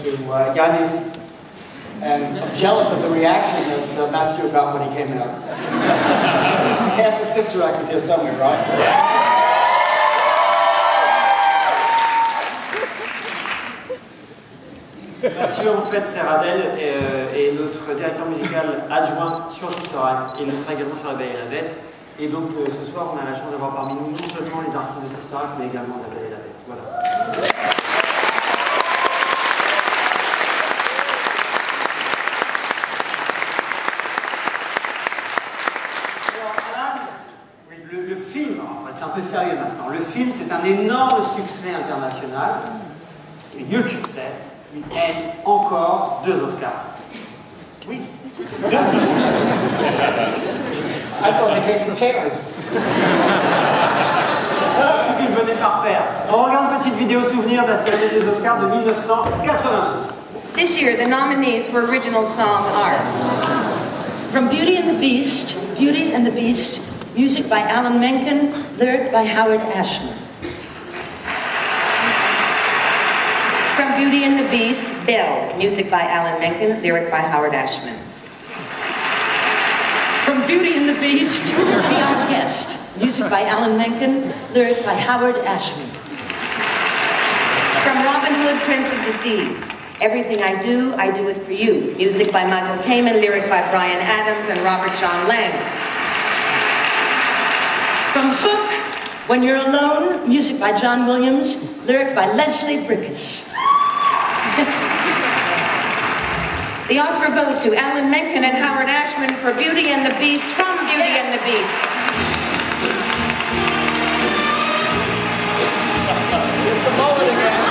to Yanis, and I'm jealous of the reaction that Matthew got when he came out. Half the Fifth Track is here somewhere, right? Mathieu, en fait, c'est Radel, et notre directeur musical adjoint sur Sister Act, et il le sera également sur La Belle et la Bête. Et donc, ce soir, on a la chance d'avoir parmi nous non seulement les artistes de Sister Act, mais également La Belle et la Bête. Voilà. Le film, en fait, c'est un peu sérieux maintenant. Le film, c'est un énorme succès international, a huge success. Et encore 2 Oscars. Oui. Attends, they came in pairs. Ils venaient par paire. On regarde une petite vidéo souvenir de la série des Oscars de 1980. This year, the nominees for original song are From Beauty and the Beast, music by Alan Menken, lyric by Howard Ashman. From Beauty and the Beast, Belle, music by Alan Menken, lyric by Howard Ashman. From Beauty and the Beast, Be Our Guest, music by Alan Menken, lyric by Howard Ashman. From Robin Hood, Prince of the Thieves, Everything I Do It For You, music by Michael Kamen, lyric by Bryan Adams and Robert John Lang. From Hook, When You're Alone, music by John Williams, lyric by Leslie Bricusse. The Oscar goes to Alan Menken and Howard Ashman for Beauty and the Beast, from Beauty and the Beast. It's the moment again.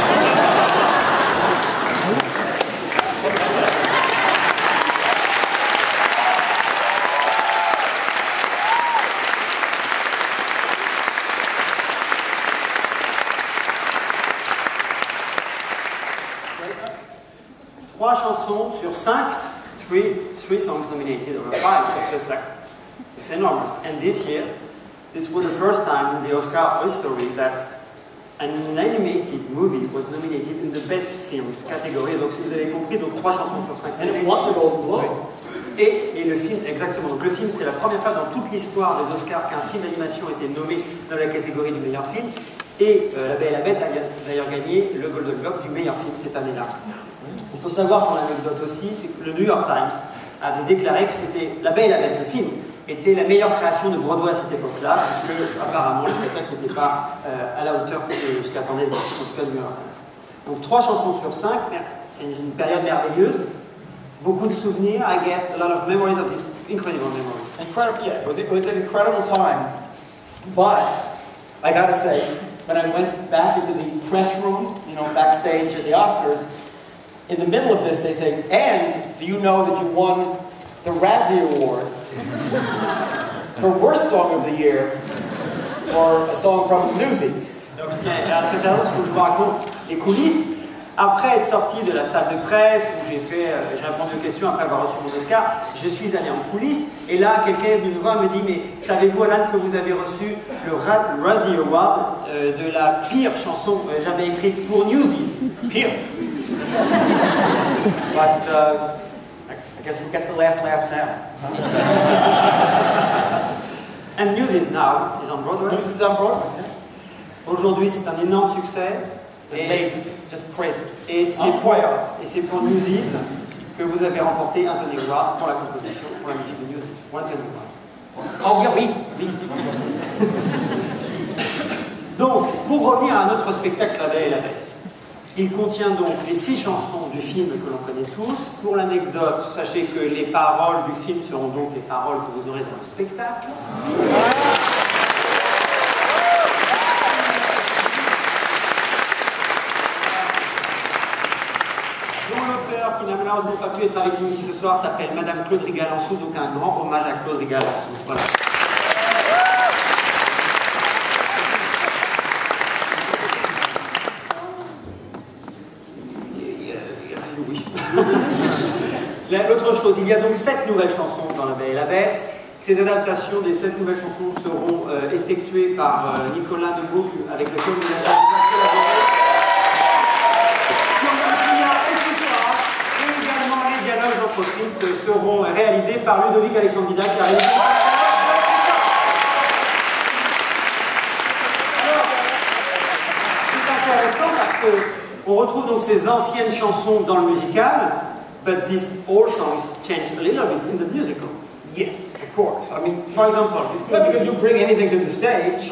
Trois chansons sur 5, three songs nominated over 5. It's just like, it's enormous. And this year, this was the first time in the Oscar history that an animated movie was nominated in the Best Films category. Donc, si vous avez compris, donc 3 chansons sur 5. And it won the Golden Globe. Et le film, exactement. Donc le film, c'est la première fois dans toute l'histoire des Oscars qu'un film d'animation a été nommé dans la catégorie du meilleur film. Et La Belle et la Bête a d'ailleurs gagné le Golden Globe du meilleur film cette année-là. Il faut savoir pour l'anecdote aussi, c'est que le New York Times avait déclaré que c'était La Belle et la Bête, le film, était la meilleure création de Broadway à cette époque-là, puisque apparemment le spectacle n'était pas à la hauteur de ce qu'attendait en tout cas le New York Times. Donc 3 chansons sur 5, c'est une période merveilleuse, beaucoup de souvenirs, I guess, a lot of memories of this incredible memory. Incredible, yeah, it was an incredible time. But I gotta say, when I went back into the press room, you know, backstage at the Oscars, in the middle of this, they say, and do you know that you won the Razzie Award for Worst Song of the Year for a song from Newsies? Donc, ce qui est assez intéressant, c'est que je vous raconte les coulisses. Après être sorti de la salle de presse, où j'ai répondu aux questions après avoir reçu mon Oscar, je suis allé en coulisses, et là, quelqu'un est venu me voir et me dit, mais savez-vous, Alan, que vous avez reçu le Razzie Award de la pire chanson jamais écrite pour Newsies? Pire. But I guess who gets the last laugh now? And Newsies now is on Broadway. Newsies is on Broadway. Aujourd'hui, c'est un énorme succès. Amazing, just crazy. Et c'est pour Newsies que vous avez remporté un Tony Award pour la composition, pour la musique de Newsies. One Tony Award. Oh oui, oui. Donc, pour revenir à notre spectacle La Belle et la Bête, il contient donc les 6 chansons du film que l'on connaît tous. Pour l'anecdote, sachez que les paroles du film seront donc les paroles que vous aurez dans le spectacle. Dont l'auteur, qui n'a malheureusement pas pu être avec nous ici ce soir, s'appelle Madame Claude Rigalançou, donc un grand hommage à Claude Rigalançou. Voilà. L'autre chose, il y a donc 7 nouvelles chansons dans La Belle et la Bête. Ces adaptations des 7 nouvelles chansons seront effectuées par Nicolas Debouc, avec lequel nous avons collaboré. films seront réalisés par Ludovic Alexandre Vida qui a réalisé. C'est intéressant parce qu'on retrouve donc ces anciennes chansons dans le musical, but these old songs changed a little bit in the musical. Yes, of course. I mean, for example, if you bring anything to the stage,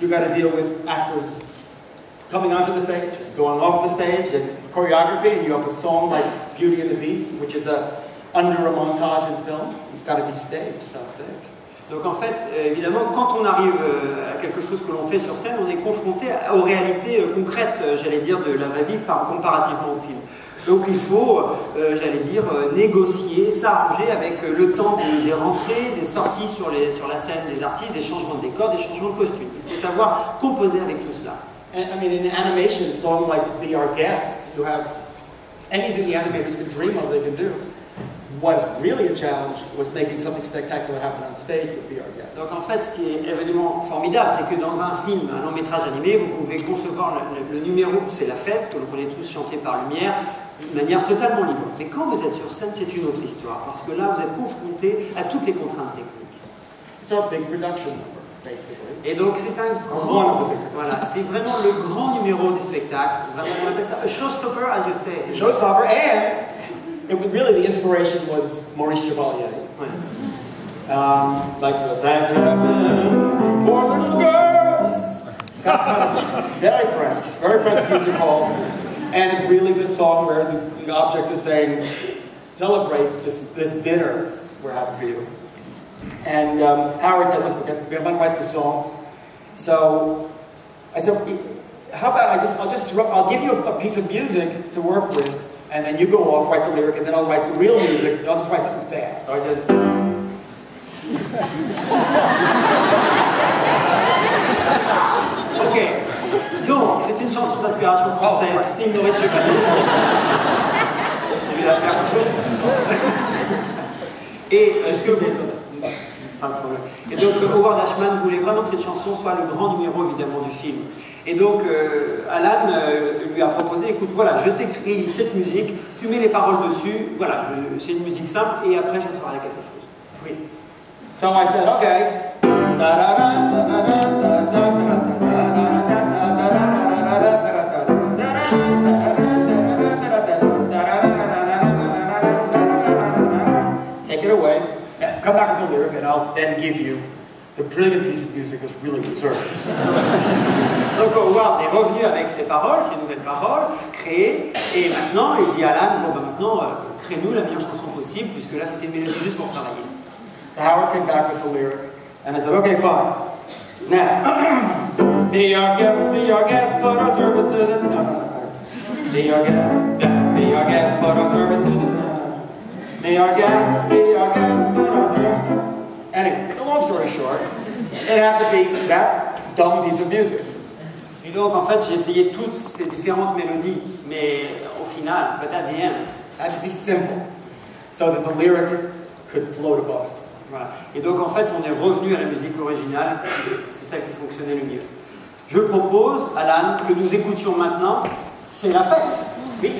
you got to deal with actors coming onto the stage, going off the stage, and choreography, and you have a song like Beauty and the Beast, which is under a montage in film. It's got to be staged on stage. Donc en fait, évidemment, quand on arrive à quelque chose que l'on fait sur scène, on est confronté aux réalités concrètes, j'allais dire, de la vraie vie comparativement au film. Donc il faut, j'allais dire, négocier, s'arranger avec le temps des rentrées, des sorties sur la scène des artistes, des changements de décor, des changements de costumes. Il faut savoir composer avec tout cela. And, I mean, in animation, a song like Be Our Guest, you have anything the animators can dream of, they can do. What was really a challenge was making something spectacular happen on stage with Be Our Guest. Donc en fait, ce qui est évidemment formidable, c'est que dans un film, un long métrage animé, vous pouvez concevoir le numéro, c'est la fête, que l'on connaît tous chanté par Lumière, d'une manière totalement libre. Mais quand vous êtes sur scène, c'est une autre histoire, parce que là, vous êtes confronté à toutes les contraintes techniques. It's our big production number, basically. Et donc c'est un grand, voilà, c'est vraiment le grand numéro du spectacle. Vraiment, on appelle ça a showstopper, as you say. A showstopper, and it was really the inspiration was Maurice Chevalier. Ouais. Like the Thank Heaven for Little Girls. Very French musical. And it's really the song where the objects are saying, celebrate this dinner we're having for you. And Howard said, look, we're going to write this song. So I said, how about I'll give you a piece of music to work with, and then you go off, write the lyric, and then I'll write the real music, and I'll just write something fast. So I did. Ok. Donc, c'est une chanson d'inspiration française, style Maurice Chevalier. Je vais la faire. Et ce que vous... Pas de problème. Et donc, Howard Ashman voulait vraiment que cette chanson soit le grand numéro, évidemment, du film. Et donc, Alan lui a proposé, écoute, voilà, je t'écris cette musique, tu mets les paroles dessus, voilà, c'est une musique simple, et après, je travaille quelque chose. Oui. So I said, okay. Take it away, come back with the lyric, and I'll then give you the brilliant piece of music that's really deserved. Donc Howard est revenu avec ses paroles, ses nouvelles paroles, créées, et maintenant il dit à Alan, bon ben maintenant, crée-nous la meilleure chanson possible, puisque là c'était une mélodie juste pour travailler. So Howard came back with the lyric, and I said, okay, fine. Now, be our guest, put our service to the... No. Be our guest, be our guest, put our service to the... Be our guest, put our... Anyway, the long story short, it had to be that dumb piece of music. Et donc en fait j'ai essayé toutes ces différentes mélodies, mais au final, but at the end, it had to be simple, so that the lyric could float above. Voilà. Et donc en fait on est revenu à la musique originale, c'est ça qui fonctionnait le mieux. Je propose, Alan, que nous écoutions maintenant C'est la fête. Oui.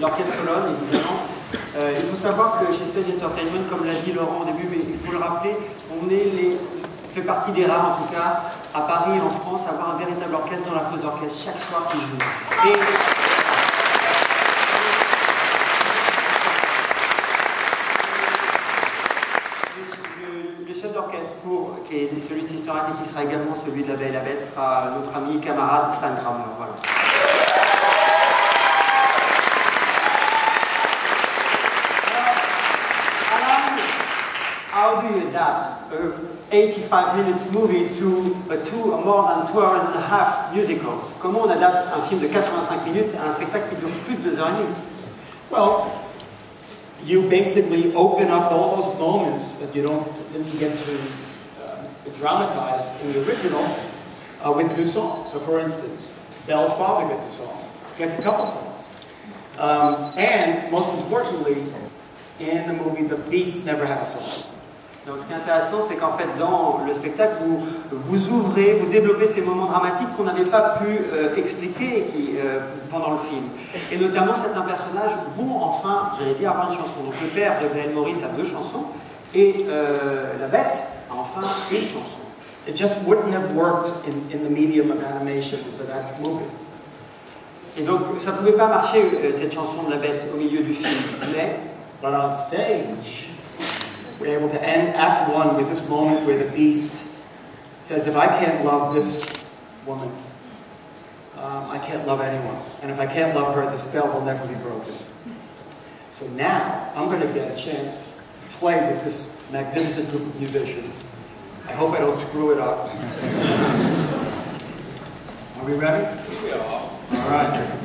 l'orchestre colonne, évidemment. Il faut savoir que chez Stage Entertainment, comme l'a dit Laurent au début, mais il faut le rappeler, on fait partie des rares, en tout cas, à Paris et en France, à avoir un véritable orchestre dans la fosse d'orchestre chaque soir qui joue. Et le chef d'orchestre, qui est celui de Sister Act et qui sera également celui de La Belle et la Bête, sera notre ami et camarade Stan Kramer. Voilà. How do you adapt a 85 minutes movie to a more than 2.5 musical? Comment on adapte un film de 85 minutes à un spectacle qui dure plus de 2h30? Well, you basically open up all those moments that you didn't get to dramatize in the original with new songs. So for instance, Belle's father gets a song, gets a couple songs. And most importantly, in the movie, the Beast never had a song. Donc ce qui est intéressant, c'est qu'en fait, dans le spectacle, vous ouvrez, vous développez ces moments dramatiques qu'on n'avait pas pu expliquer pendant le film. Et notamment, certains personnages vont enfin, j'allais dire, avoir une chanson. Donc le père de Glenn Morris a 2 chansons, et la bête a enfin une chanson. It just wouldn't have worked in the medium of animation for that movie. Et donc, ça ne pouvait pas marcher, cette chanson de la bête, au milieu du film. Mais, but on stage, we're able to end Act 1 with this moment where the Beast says, if I can't love this woman, I can't love anyone. And if I can't love her, the spell will never be broken. So now, I'm going to get a chance to play with this magnificent group of musicians. I hope I don't screw it up. Are we ready? We are. All right.